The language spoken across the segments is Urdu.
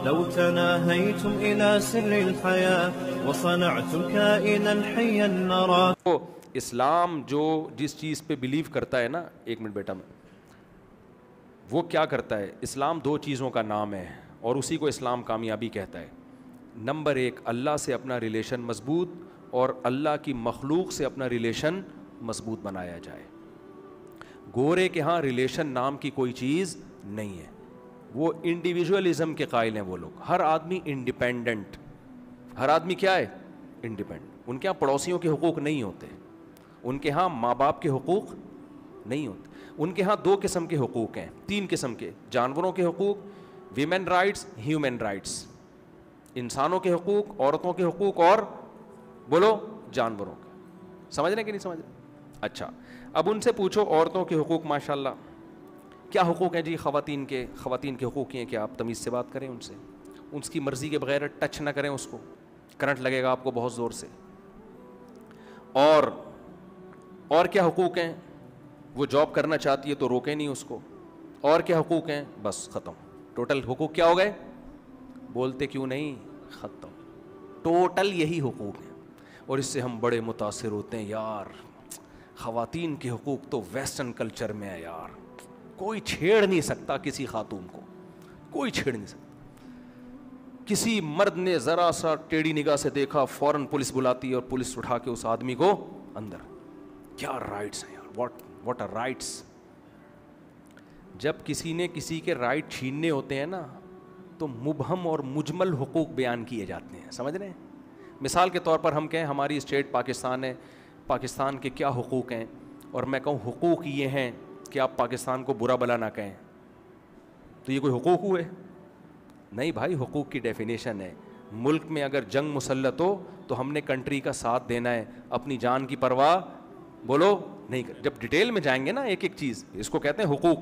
لو تناهيتم إلى سر الحياة وصنعتم كائنا حيا نرى. اسلام جو جس چیز پہ بلیو کرتا ہے نا، ایک منٹ بیٹا، وہ کیا کرتا ہے؟ اسلام دو چیزوں کا نام ہے اور اسی کو اسلام کامیابی کہتا ہے. نمبر ایک، اللہ سے اپنا ریلیشن مضبوط اور اللہ کی مخلوق سے اپنا ریلیشن مضبوط بنایا جائے. گورے کے ہاں ریلیشن نام کی کوئی چیز نہیں ہے، وہ انڈیویجولزم کے قائل ہیں. وہ لوگ، ہر آدمی انڈیپینڈنٹ، ہر آدمی کیا ہے؟ انڈیپینڈنٹ. ان کے ہاں پڑوسیوں کے حقوق نہیں ہوتے، ان کے ہاں ماں باپ کے حقوق نہیں ہوتے. ان کے ہاں دو قسم کے حقوق ہیں، تین قسم کے: جانوروں کے حقوق، ویمن رائٹس، ہیومن رائٹس. انسانوں کے حقوق، عورتوں کے حقوق، اور بولو جانوروں کے. سمجھ رہے کہ نہیں سمجھ رہے؟ اچھا، اب ان سے پوچھو عورتوں کے حقوق، ماشاءاللہ کیا حقوق ہیں جی خواتین کے؟ خواتین کے حقوق یہ ہیں کہ آپ تمیز سے بات کریں ان سے، اس کی مرضی کے بغیر ٹچ نہ کریں اس کو، کرنٹ لگے گا آپ کو بہت زور سے. اور کیا حقوق ہیں؟ وہ جاب کرنا چاہتی ہے تو روکیں نہیں اس کو. اور کیا حقوق ہیں؟ بس ختم. ٹوٹل حقوق کیا ہو گئے؟ بولتے کیوں نہیں؟ ختم. ٹوٹل یہی حقوق ہیں. اور اس سے ہم بڑے متاثر ہوتے ہیں یار، خواتین کے حقوق تو ویسٹرن کلچر میں ہے یار، کوئی چھیڑ نہیں سکتا کسی خاتون کو، کوئی چھیڑ نہیں سکتا. کسی مرد نے ذرا سا ٹیڑھی نگاہ سے دیکھا، فوراً پولیس بلاتی ہے اور پولیس اٹھا کے اس آدمی کو اندر. کیا رائٹس ہیں یار، واٹ آر رائٹس. جب کسی نے کسی کے رائٹ چھیننے ہوتے ہیں نا تو مبہم اور مجمل حقوق بیان کیے جاتے ہیں. سمجھ رہے ہیں؟ مثال کے طور پر ہم کہیں ہماری اسٹیٹ پاکستان ہے، پاکستان کے کیا حقوق ہیں، اور میں کہوں حقوق یہ ہیں کہ آپ پاکستان کو برا بلا نہ کہیں، تو یہ کوئی حقوق ہوئے؟ نہیں بھائی، حقوق کی ڈیفینیشن ہے. ملک میں اگر جنگ مسلط ہو تو ہم نے کنٹری کا ساتھ دینا ہے، اپنی جان کی پرواہ بولو نہیں کر. جب ڈیٹیل میں جائیں گے نا ایک ایک چیز، اس کو کہتے ہیں حقوق.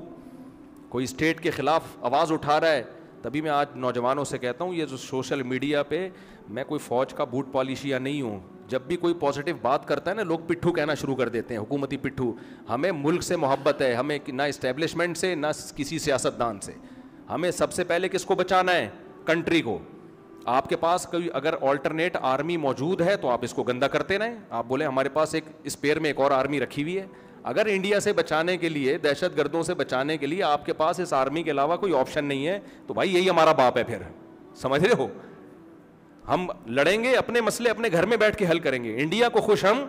کوئی اسٹیٹ کے خلاف آواز اٹھا رہا ہے، تبھی میں آج نوجوانوں سے کہتا ہوں یہ جو سوشل میڈیا پہ، میں کوئی فوج کا بوٹ پالیشیا نہیں ہوں، جب بھی کوئی پازیٹیو بات کرتا ہے نا لوگ پٹھو کہنا شروع کر دیتے ہیں، حکومتی پٹھو. ہمیں ملک سے محبت ہے، ہمیں نہ اسٹیبلشمنٹ سے نہ کسی سیاستدان سے. ہمیں سب سے پہلے کس کو بچانا ہے؟ کنٹری کو. آپ کے پاس کوئی اگر آلٹرنیٹ آرمی موجود ہے تو آپ اس کو گندا کرتے رہیں. آپ بولیں ہمارے پاس ایک اسپیئر میں ایک اور آرمی رکھی ہوئی ہے. اگر انڈیا سے بچانے کے لیے، دہشت گردوں سے بچانے کے لیے آپ کے پاس اس آرمی کے علاوہ کوئی آپشن نہیں ہے تو بھائی یہی ہمارا باپ ہے. پھر سمجھ رہے ہو؟ ہم لڑیں گے، اپنے مسئلے اپنے گھر میں بیٹھ کے حل کریں گے. انڈیا کو خوش ہم،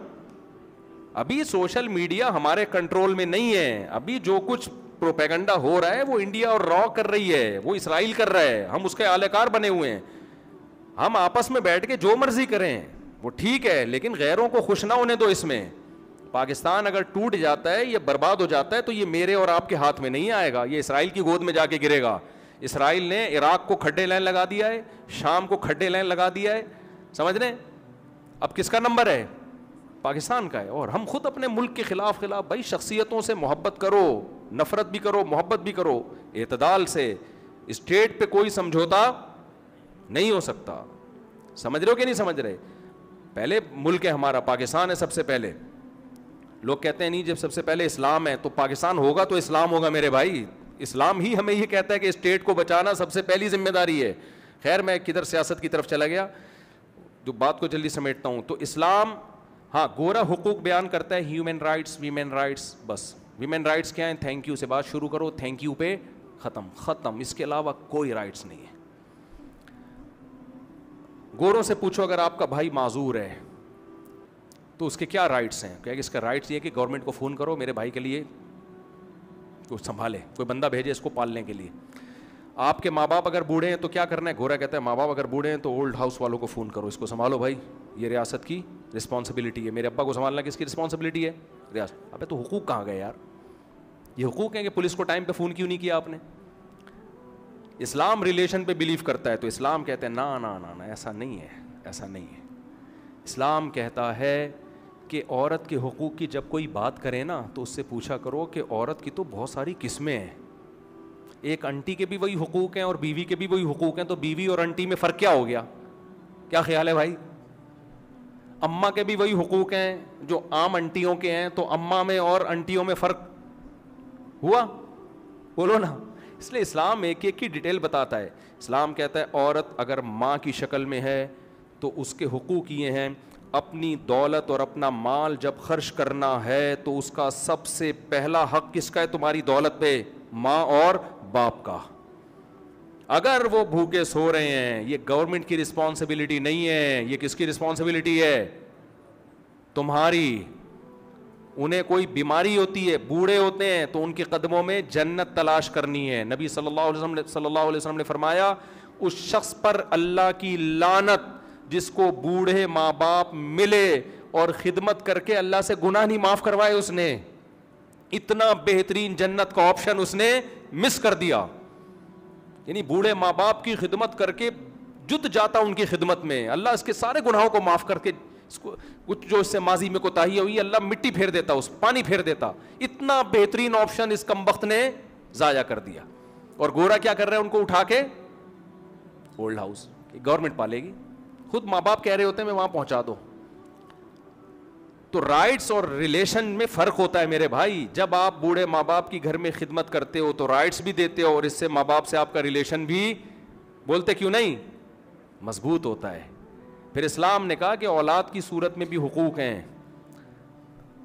ابھی سوشل میڈیا ہمارے کنٹرول میں نہیں ہے. ابھی جو کچھ پروپیگنڈا ہو رہا ہے وہ انڈیا اور را کر رہی ہے، وہ اسرائیل کر رہا ہے، ہم اس کے اعلی کار بنے ہوئے ہیں. ہم آپس میں بیٹھ کے جو مرضی کریں وہ ٹھیک ہے، لیکن غیروں کو خوش نہ ہونے دو. اس میں پاکستان اگر ٹوٹ جاتا ہے یا برباد ہو جاتا ہے تو یہ میرے اور آپ کے ہاتھ میں نہیں آئے گا، یہ اسرائیل کی گود میں جا کے گرے گا. اسرائیل نے عراق کو کھڈے لائن لگا دیا ہے، شام کو کھڈے لائن لگا دیا ہے. سمجھ رہے ہیں؟ اب کس کا نمبر ہے؟ پاکستان کا ہے. اور ہم خود اپنے ملک کے خلاف بھائی شخصیتوں سے محبت کرو، نفرت بھی کرو، محبت بھی کرو، اعتدال سے. اسٹیٹ پہ کوئی سمجھوتا نہیں ہو سکتا. سمجھ رہے ہو کہ نہیں سمجھ رہے؟ پہلے ملک ہے ہمارا، پاکستان ہے سب سے پہلے. لوگ کہتے ہیں نہیں جب سب سے پہلے اسلام ہے تو پاکستان ہوگا تو اسلام ہوگا. میرے بھائی اسلام ہی ہمیں یہ کہتا ہے کہ اسٹیٹ کو بچانا سب سے پہلی ذمہ داری ہے. خیر میں کدھر سیاست کی طرف چلا گیا، جو بات کو جلدی سمیٹتا ہوں. تو اسلام ہاں گورا حقوق بیان کرتا ہے، ہیومن رائٹس، ویمن رائٹس. بس ویمن رائٹس کیا ہیں؟ تھینک یو سے بات شروع کرو، تھینک یو پہ ختم. اس کے علاوہ کوئی رائٹس نہیں ہے. گوروں سے پوچھو اگر آپ کا بھائی معذور ہے تو اس کے کیا رائٹس ہیں؟ کہ اس کا رائٹس یہ کہ گورنمنٹ کو فون کرو میرے بھائی کے لیے کچھ سنبھالے، کوئی بندہ بھیجے اس کو پالنے کے لیے. آپ کے ماں باپ اگر بوڑھے ہیں تو کیا کرنا ہے؟ گورا کہتا ہے ماں باپ اگر بوڑھے ہیں تو اولڈ ہاؤس والوں کو فون کرو، اس کو سنبھالو بھائی، یہ ریاست کی رسپانسبلٹی ہے. میرے ابا کو سنبھالنا کس کی رسپانسبلٹی ہے؟ ریاست. ابے تو حقوق کہاں گئے یار؟ یہ حقوق ہیں کہ پولیس کو ٹائم پہ فون کیوں نہیں کیا آپ نے؟ اسلام ریلیشن پہ بلیو کرتا ہے تو اسلام کہتے ہیں نا ایسا نہیں ہے، ایسا نہیں ہے. اسلام کہتا ہے کہ عورت کے حقوق کی جب کوئی بات کرے نا تو اس سے پوچھا کرو کہ عورت کی تو بہت ساری قسمیں ہیں. ایک انٹی کے بھی وہی حقوق ہیں اور بیوی کے بھی وہی حقوق ہیں، تو بیوی اور انٹی میں فرق کیا ہو گیا؟ کیا خیال ہے بھائی؟ اماں کے بھی وہی حقوق ہیں جو عام انٹیوں کے ہیں، تو اماں میں اور انٹیوں میں فرق ہوا؟ بولو نا. اس لیے اسلام ایک ایک کی ڈیٹیل بتاتا ہے. اسلام کہتا ہے عورت اگر ماں کی شکل میں ہے تو اس کے حقوق یہ ہیں, اپنی دولت اور اپنا مال جب خرچ کرنا ہے تو اس کا سب سے پہلا حق کس کا ہے تمہاری دولت پہ؟ ماں اور باپ کا. اگر وہ بھوکے سو رہے ہیں, یہ گورنمنٹ کی رسپانسبلٹی نہیں ہے, یہ کس کی رسپانسبلٹی ہے؟ تمہاری. انہیں کوئی بیماری ہوتی ہے, بوڑھے ہوتے ہیں, تو ان کے قدموں میں جنت تلاش کرنی ہے. نبی صلی اللہ علیہ وسلم نے فرمایا اس شخص پر اللہ کی لعنت جس کو بوڑھے ماں باپ ملے اور خدمت کر کے اللہ سے گناہ نہیں معاف کروائے. اس نے اتنا بہترین جنت کا آپشن اس نے مس کر دیا. یعنی بوڑھے ماں باپ کی خدمت کر کے جت جاتا ان کی خدمت میں, اللہ اس کے سارے گناہوں کو معاف کر کے, اس کو کچھ جو اس سے ماضی میں کوتاہی ہوئی اللہ مٹی پھیر دیتا, اس پانی پھیر دیتا. اتنا بہترین آپشن اس کمبخت نے ضائع کر دیا. اور گورا کیا کر رہے ہیں, ان کو اٹھا کے اولڈ ہاؤس, گورنمنٹ پالے گی. خود ماں باپ کہہ رہے ہوتے ہیں میں وہاں پہنچا دو. تو رائٹس اور ریلیشن میں فرق ہوتا ہے میرے بھائی. جب آپ بوڑھے ماں باپ کی گھر میں خدمت کرتے ہو تو رائٹس بھی دیتے ہو, اور اس سے ماں باپ سے آپ کا ریلیشن بھی, بولتے کیوں نہیں, مضبوط ہوتا ہے. پھر اسلام نے کہا کہ اولاد کی صورت میں بھی حقوق ہیں.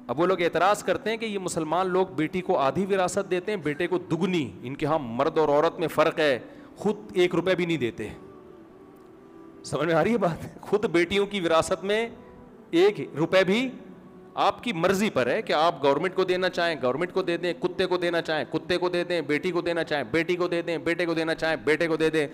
اب وہ لوگ اعتراض کرتے ہیں کہ یہ مسلمان لوگ بیٹی کو آدھی وراثت دیتے ہیں, بیٹے کو دگنی. ان کے ہاں مرد اور عورت میں فرق ہے, خود 1 روپے بھی نہیں دیتے. سمجھ میں آ رہی ہے بات؟ خود بیٹیوں کی وراثت میں 1 روپے بھی آپ کی مرضی پر ہے کہ آپ گورنمنٹ کو دینا چاہیں گورنمنٹ کو دے دیں, کتے کو دینا چاہیں کتے کو دے دیں, بیٹی کو دینا چاہیں بیٹی کو دے دیں, بیٹے کو دینا چاہیں بیٹے کو دے دیں.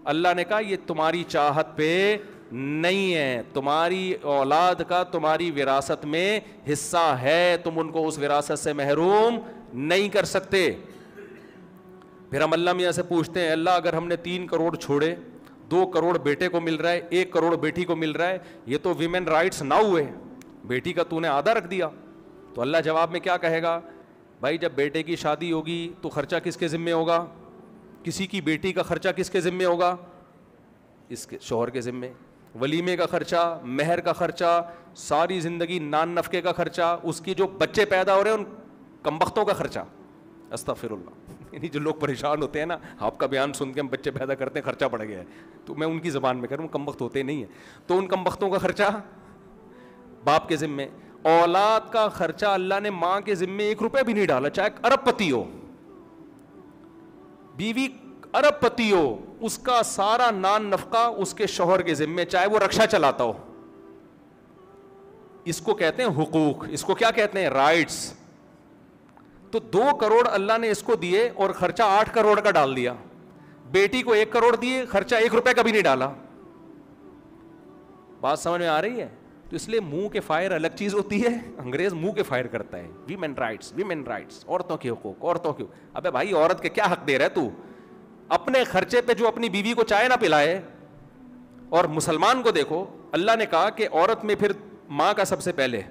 اللہ نے کہا یہ تمہاری چاہت پہ نہیں ہے, تمہاری اولاد کا تمہاری وراثت میں حصہ ہے, تم ان کو اس وراثت سے محروم نہیں کر سکتے. پھر ہم اللہ میاں سے پوچھتے ہیں اللہ اگر ہم نے 3 کروڑ چھوڑے, 2 کروڑ بیٹے کو مل رہا ہے, 1 کروڑ بیٹی کو مل رہا ہے, یہ تو ویمن رائٹس نہ ہوئے, بیٹی کا تو نے آدھا رکھ دیا. تو اللہ جواب میں کیا کہے گا, بھائی جب بیٹے کی شادی ہوگی تو خرچہ کس کے ذمے ہوگا؟ کسی کی بیٹی کا خرچہ کس کے ذمے ہوگا؟ اس کے شوہر کے ذمے. ولیمے کا خرچہ, مہر کا خرچہ, ساری زندگی نان نفقے کا خرچہ, اس کی جو بچے پیدا ہو رہے ہیں ان کمبختوں کا خرچہ. استغفر اللہ. یعنی جو لوگ پریشان ہوتے ہیں نا, آپ کا بیان سن کے ہم بچے پیدا کرتے ہیں خرچہ بڑھ گیا ہے, تو میں ان کی زبان میں کروں, کمبخت ہوتے نہیں ہیں, تو ان کمبختوں کا خرچہ باپ کے ذمے. اولاد کا خرچہ اللہ نے ماں کے ذمے 1 روپے بھی نہیں ڈالا, چاہے ارب پتی ہو, بیوی ارب پتی ہو, اس کا سارا نان نفقہ اس کے شوہر کے ذمے, چاہے وہ رکشا چلاتا ہو. اس کو کہتے ہیں حقوق, اس کو کیا کہتے ہیں؟ رائٹس. تو 2 کروڑ اللہ نے اس کو دیے اور خرچہ 8 کروڑ کا ڈال دیا. بیٹی کو 1 کروڑ دیے, خرچہ 1 روپے کا بھی نہیں ڈالا. بات سمجھ میں آ رہی ہے؟ تو اس لیے منہ کے فائر الگ چیز ہوتی ہے, انگریز منہ کے فائر کرتا ہے, ویمن رائٹس ویمن رائٹس, عورتوں کے حقوق عورتوں کے. ابے بھائی عورت کے کیا حق دے رہا ہے تو؟ اپنے خرچے پہ جو اپنی بیوی کو چائے نہ پلائے. اور مسلمان کو دیکھو, اللہ نے کہا کہ عورت میں پھر ماں کا سب سے پہلے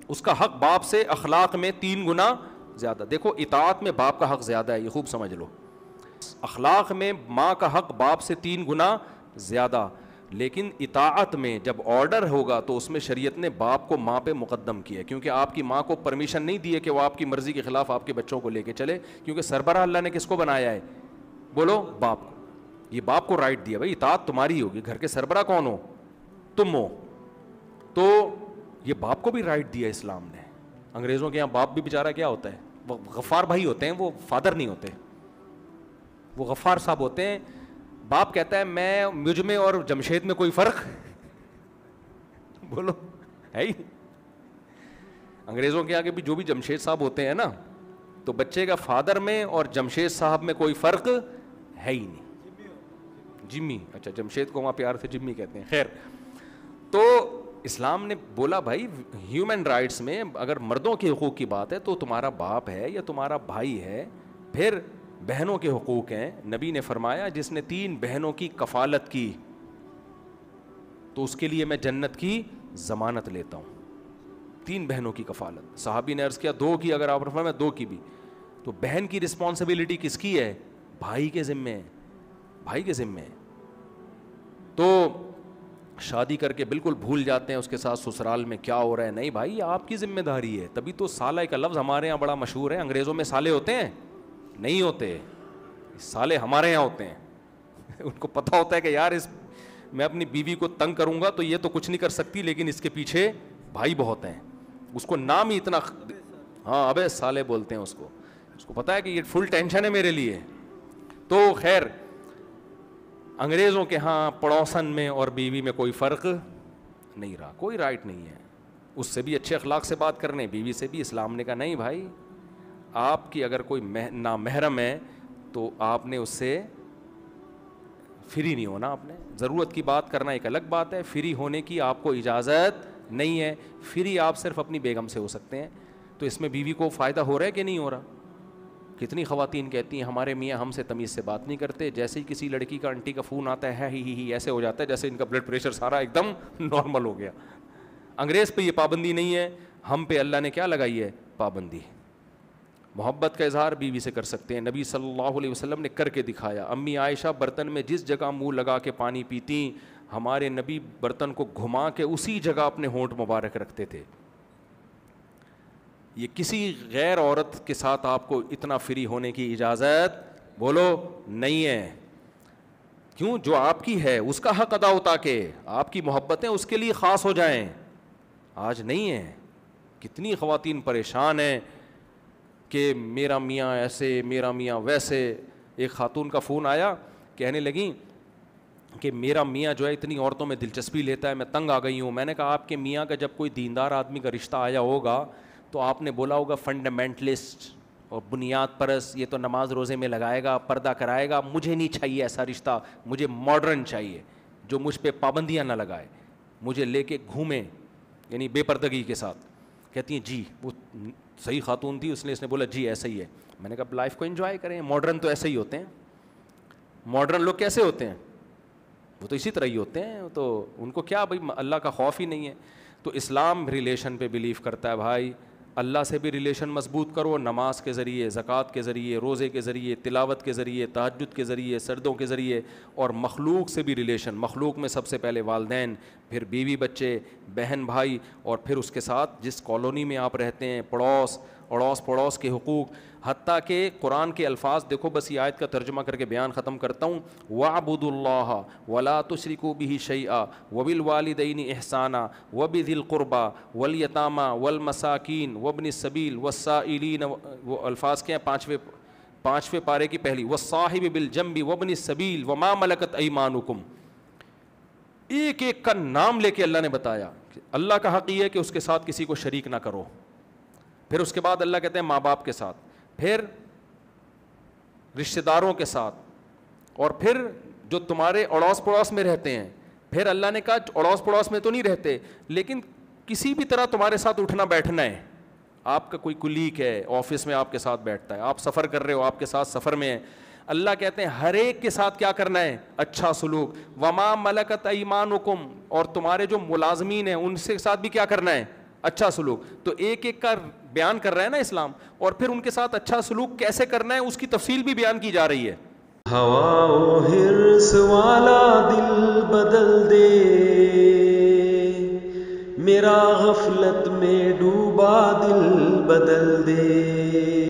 اس کا حق باپ سے اخلاق میں 3 گنا زیادہ. دیکھو اطاعت میں باپ کا حق زیادہ ہے, یہ خوب سمجھ لو. اخلاق میں ماں کا حق باپ سے 3 گنا زیادہ. لیکن اطاعت میں جب آرڈر ہوگا تو اس میں شریعت نے باپ کو ماں پہ مقدم کیا, کیونکہ آپ کی ماں کو پرمیشن نہیں دی ہے کہ وہ آپ کی مرضی کے خلاف آپ کے بچوں کو لے کے چلے, کیونکہ سربراہ اللہ نے کس کو بنایا ہے؟ بولو, باپ کو. یہ باپ کو رائٹ دیا, بھائی اطاعت تمہاری ہوگی, گھر کے سربراہ کون ہو؟ تم ہو. تو یہ باپ کو بھی رائٹ دیا اسلام نے. انگریزوں کے یہاں باپ بھی بیچارہ کیا ہوتا ہے, وہ غفار بھائی ہوتے ہیں, وہ فادر نہیں ہوتے, وہ غفار صاحب ہوتے ہیں. باپ کہتا ہے میں مجھ میں اور جمشید میں کوئی فرق بولو ہے ہی. انگریزوں کے آگے بھی جو بھی جمشید صاحب ہوتے ہیں نا, تو بچے کا فادر میں اور جمشید صاحب میں کوئی فرق ہے ہی نہیں. جمی, اچھا جمشید کو وہاں پیار سے جمی کہتے ہیں. خیر, تو اسلام نے بولا بھائی ہیومن رائٹس میں اگر مردوں کے حقوق کی بات ہے تو تمہارا باپ ہے یا تمہارا بھائی ہے. پھر بہنوں کے حقوق ہیں. نبی نے فرمایا جس نے 3 بہنوں کی کفالت کی تو اس کے لیے میں جنت کی ضمانت لیتا ہوں. 3 بہنوں کی کفالت. صحابی نے عرض کیا 2 کی, اگر آپ نے فرمایا 2 کی بھی, تو بہن کی رسپانسبلٹی کس کی ہے؟ بھائی کے ذمے ہے, بھائی کے ذمے ہے. تو شادی کر کے بالکل بھول جاتے ہیں اس کے ساتھ سسرال میں کیا ہو رہا ہے. نہیں بھائی, آپ کی ذمہ داری ہے. تبھی تو سالہ کا لفظ ہمارے یہاں بڑا مشہور ہے. انگریزوں میں سالے ہوتے ہیں؟ نہیں ہوتے. سالے ہمارے یہاں ہوتے ہیں ان کو پتہ ہوتا ہے کہ یار میں اپنی بیوی کو تنگ کروں گا تو یہ تو کچھ نہیں کر سکتی, لیکن اس کے پیچھے بھائی بہت ہیں. اس کو نام ہی اتنا, ہاں ابے سالے بولتے ہیں اس کو پتا ہے کہ یہ فل ٹینشن ہے میرے لیے. تو خیر انگریزوں کے ہاں پڑوسن میں اور بیوی میں کوئی فرق نہیں رہا, کوئی رائٹ نہیں ہے. اس سے بھی اچھے اخلاق سے بات کرنے, بیوی سے بھی. اسلام نے کہا نہیں بھائی, آپ کی اگر کوئی نامحرم ہے تو آپ نے اس سے فری نہیں ہونا. آپ نے ضرورت کی بات کرنا ایک الگ بات ہے, فری ہونے کی آپ کو اجازت نہیں ہے. فری آپ صرف اپنی بیگم سے ہو سکتے ہیں. تو اس میں بیوی کو فائدہ ہو رہا ہے کہ نہیں ہو رہا؟ کتنی خواتین کہتی ہیں ہمارے میاں ہم سے تمیز سے بات نہیں کرتے, جیسے ہی کسی لڑکی کا آنٹی کا فون آتا ہے ہی ایسے ہو جاتا ہے جیسے ان کا بلڈ پریشر سارا ایک دم نارمل ہو گیا. انگریز پہ یہ پابندی نہیں ہے, ہم پہ اللہ نے کیا لگائی ہے؟ پابندی. محبت کا اظہار بیوی سے کر سکتے ہیں, نبی صلی اللہ علیہ وسلم نے کر کے دکھایا. امی عائشہ برتن میں جس جگہ منہ لگا کے پانی پیتی, ہمارے نبی برتن کو گھما کے اسی جگہ اپنے ہونٹ مبارک رکھتے تھے. یہ کسی غیر عورت کے ساتھ آپ کو اتنا فری ہونے کی اجازت بولو نہیں ہے. کیوں؟ جو آپ کی ہے اس کا حق ادا ہوتا کہ آپ کی محبتیں اس کے لیے خاص ہو جائیں. آج نہیں ہے. کتنی خواتین پریشان ہیں کہ میرا میاں ایسے, میرا میاں ویسے. ایک خاتون کا فون آیا, کہنے لگیں کہ میرا میاں جو ہے اتنی عورتوں میں دلچسپی لیتا ہے, میں تنگ آ گئی ہوں. میں نے کہا آپ کے میاں کا جب کوئی دیندار آدمی کا رشتہ آیا ہوگا تو آپ نے بولا ہوگا فنڈامنٹلسٹ اور بنیاد پرست, یہ تو نماز روزے میں لگائے گا, پردہ کرائے گا, مجھے نہیں چاہیے ایسا رشتہ, مجھے ماڈرن چاہیے جو مجھ پہ پابندیاں نہ لگائے, مجھے لے کے گھومے, یعنی بے پردگی کے ساتھ. کہتی ہیں جی, وہ صحیح خاتون تھی, اس نے بولا جی ایسا ہی ہے. میں نے کہا لائف کو انجوائے کریں, ماڈرن تو ایسے ہی ہوتے ہیں. ماڈرن لوگ کیسے ہوتے ہیں؟ وہ تو اسی طرح ہی ہوتے ہیں. تو ان کو کیا بھائی اللہ کا خوف ہی نہیں ہے. تو اسلام ریلیشن پہ بلیو کرتا ہے بھائی, اللہ سے بھی ریلیشن مضبوط کرو, نماز کے ذریعے, زکوٰۃ کے ذریعے, روزے کے ذریعے, تلاوت کے ذریعے, تہجد کے ذریعے, سردوں کے ذریعے, اور مخلوق سے بھی ریلیشن. مخلوق میں سب سے پہلے والدین, پھر بیوی بچے, بہن بھائی, اور پھر اس کے ساتھ جس کالونی میں آپ رہتے ہیں پڑوس, اڑوس پڑوس کے حقوق. حتیٰ کہ قرآن کے الفاظ دیکھو, بس یہ آیت کا ترجمہ کر کے بیان ختم کرتا ہوں. وَاعْبُدُوا اللَّهَ وَلَا تُشْرِكُوا بِهِ شَيْئًا وَبِالْوَالِدَيْنِ إِحْسَانًا وَبِذِي الْقُرْبَى وَالْيَتَامَى وَالْمَسَاكِينِ وَابْنِ السَّبِيلِ وَالسَّائِلِينَ. وہ الفاظ کیا ہیں؟ پانچویں پارے کی پہلی, وَالصَّاحِبِ بِالْجَنبِ وَابْنِ السَّبِيلِ وَمَا مَلَكَتْ أَيْمَانُكُمْ. ایک ایک کا نام لے کے اللہ نے بتایا کہ اللہ کا حق یہ ہے کہ اس کے ساتھ کسی کو شریک نہ کرو. پھر اس کے بعد اللہ کہتے ہیں ماں باپ کے ساتھ, پھر رشتہ داروں کے ساتھ, اور پھر جو تمہارے اڑوس پڑوس میں رہتے ہیں. پھر اللہ نے کہا اڑوس پڑوس میں تو نہیں رہتے, لیکن کسی بھی طرح تمہارے ساتھ اٹھنا بیٹھنا ہے. آپ کا کوئی کلیگ ہے آفس میں آپ کے ساتھ بیٹھتا ہے, آپ سفر کر رہے ہو آپ کے ساتھ سفر میں ہے, اللہ کہتے ہیں ہر ایک کے ساتھ کیا کرنا ہے؟ اچھا سلوک. وما ملکت ایمانکم, اور تمہارے جو ملازمین ہیں ان سے ساتھ بھی کیا کرنا ہے؟ اچھا سلوک. تو ایک ایک کا بیان کر رہا ہے نا اسلام, اور پھر ان کے ساتھ اچھا سلوک کیسے کرنا ہے اس کی تفصیل بھی بیان کی جا رہی ہے. ہوا و حرص والا دل بدل دے, میرا غفلت میں ڈوبا دل بدل دے.